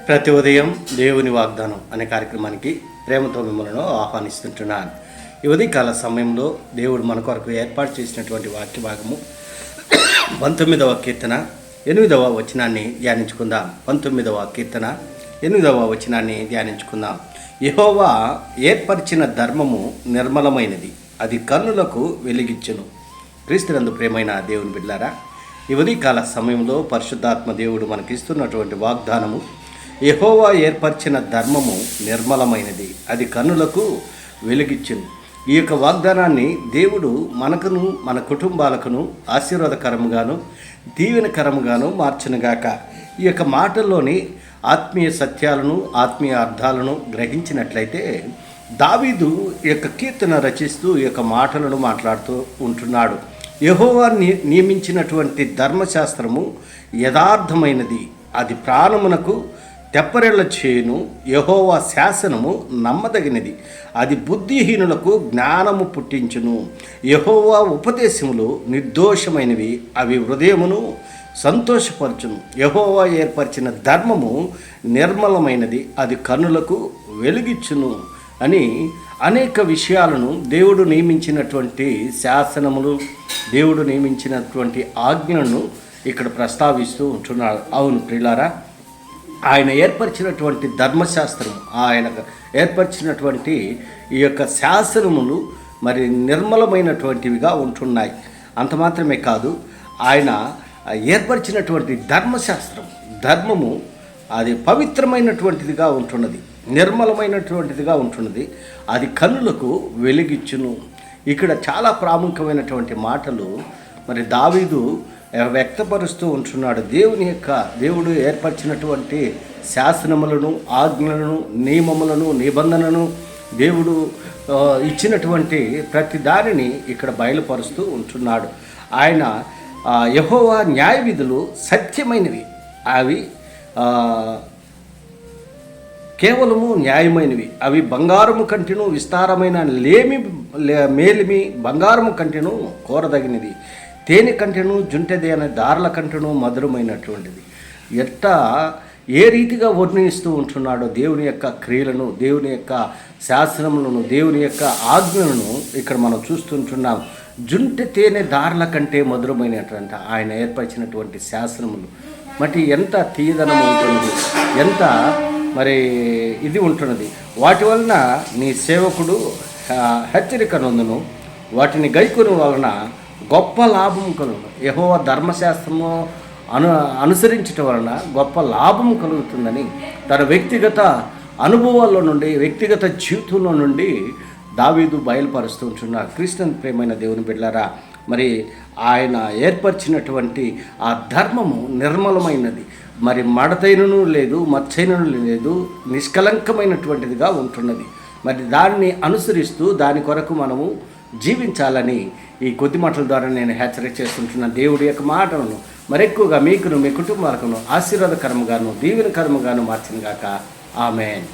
ప్రతి ఉదయం దేవుని వాగ్దానం అనే కార్యక్రమానికి ప్రేమతో మిమ్మల్ని ఆహ్వానిస్తుంటున్నాను. ఈ ఉదయకాల సమయంలో దేవుడు మన కొరకు ఏర్పాటు చేసినటువంటి వాక్య భాగము 19వ కీర్తన 8వ వచనాన్ని ధ్యానించుకుందాం. 19వ కీర్తన 8వ వచనాన్ని ధ్యానించుకుందాం. యెహోవా ఏర్పరిచిన ధర్మము నిర్మలమైనది, అది కన్నులకు వెలిగించును. క్రీస్తునందు ప్రేమైన దేవుని బిడ్డలారా, ఈ ఉదయకాల సమయంలో పరిశుద్ధాత్మ దేవుడు మనకిస్తున్నటువంటి వాగ్దానము, యెహోవా ఏర్పరిచిన ధర్మము నిర్మలమైనది, అది కన్నులకు వెలిగించును. ఈ యొక్క వాగ్దానాన్ని దేవుడు మనకును మన కుటుంబాలకును ఆశీర్వాదకరముగాను దీవెనకరముగాను మార్చునుగాక. ఈ యొక్క మాటల్లోని ఆత్మీయ సత్యాలను ఆత్మీయ అర్థాలను గ్రహించినట్లయితే దావీదు ఈ యొక్క కీర్తన రచిస్తూ ఈ యొక్క మాటలను మాట్లాడుతూ ఉంటున్నాడు. యెహోవా నియమించినటువంటి ధర్మశాస్త్రము యథార్థమైనది, అది ప్రాణమునకు తెప్పరెళ్ళ చేయును. యెహోవా శాసనము నమ్మదగినది, అది బుద్ధిహీనులకు జ్ఞానము పుట్టించును. యెహోవా ఉపదేశములు నిర్దోషమైనవి, అవి హృదయమును సంతోషపరచును. యెహోవా ఏర్పరిచిన ధర్మము నిర్మలమైనది, అది కన్నులకు వెలుగిచ్చును అని అనేక విషయాలను దేవుడు నియమించినటువంటి శాసనములు, దేవుడు నియమించినటువంటి ఆజ్ఞలను ఇక్కడ ప్రస్తావిస్తూ ఉంటున్నాడు. అవును ప్రియులారా, ఆయన ఏర్పరిచినటువంటి ధర్మశాస్త్రం, ఆయన ఏర్పరిచినటువంటి ఈ యొక్క శాసనములు మరి నిర్మలమైనటువంటివిగా ఉంటున్నాయి. అంత మాత్రమే కాదు, ఆయన ఏర్పరిచినటువంటి ధర్మశాస్త్రం, ధర్మము అది పవిత్రమైనటువంటిదిగా ఉంటున్నది, నిర్మలమైనటువంటిదిగా ఉంటున్నది, అది కన్నులకు వెలిగిచ్చును. ఇక్కడ చాలా ప్రాముఖ్యమైనటువంటి మాటలు మరి దావీదు వ్యక్తపరుస్తూ ఉంటున్నాడు. దేవుడు ఏర్పరిచినటువంటి శాసనములను, ఆజ్ఞలను, నియమములను, నిబంధనను, దేవుడు ఇచ్చినటువంటి ప్రతి దానిని ఇక్కడ బయలుపరుస్తూ ఉంటున్నాడు. ఆయన యెహోవా న్యాయ విధులు సత్యమైనవి, అవి కేవలము న్యాయమైనవి, అవి బంగారము కంటెను విస్తారమైన మేలిమి బంగారము కంటెను కోరదగినది, తేనె కంటెను జుంటెదేన దారుల కంటెను మధురమైనటువంటిది. ఏ రీతిగా వర్ణిస్తూ ఉంటున్నాడో దేవుని యొక్క క్రియలను, దేవుని యొక్క శాసనములను, దేవుని యొక్క ఆజ్ఞలను ఇక్కడ మనం చూస్తుంటున్నాం. జుంటె తేనె దారుల కంటే మధురమైనటువంటి ఆయన ఏర్పరిచినటువంటి శాసనములు మరి ఎంత తీయదనం ఉంటుంది, ఎంత మరి ఇది ఉంటున్నది. వాటి వలన నీ సేవకుడు హెచ్చరిక నొందును, వాటిని గైకొని వలన గొప్ప లాభం కలుగును. యెహోవా ధర్మశాస్త్రము అనుసరించటం వలన గొప్ప లాభం కలుగుతుందని తన వ్యక్తిగత అనుభవాల్లో నుండి, వ్యక్తిగత జీవితంలో నుండి దావీదు బయలుపరుస్తూ ఉంటున్నారు. క్రీస్తుని ప్రేమైన దేవుని బిడ్డలారా, మరి ఆయన ఏర్పరిచినటువంటి ఆ ధర్మము నిర్మలమైనది, మరి మడతైనను లేదు, మచ్చైనను లేదు, నిష్కలంకమైనటువంటిదిగా ఉంటున్నది. మరి దాన్ని అనుసరిస్తూ దాని కొరకు మనము జీవించాలని ఈ కొద్ది మాటల ద్వారా నేను హెచ్చరిక చేస్తుంటున్న దేవుడి యొక్క మాటలను మరెక్కువగా మీకును మీ కుటుంబాలకును ఆశీర్వాదకరముగాను దీవెనకరముగాను మార్చినగాక. ఆమేన్.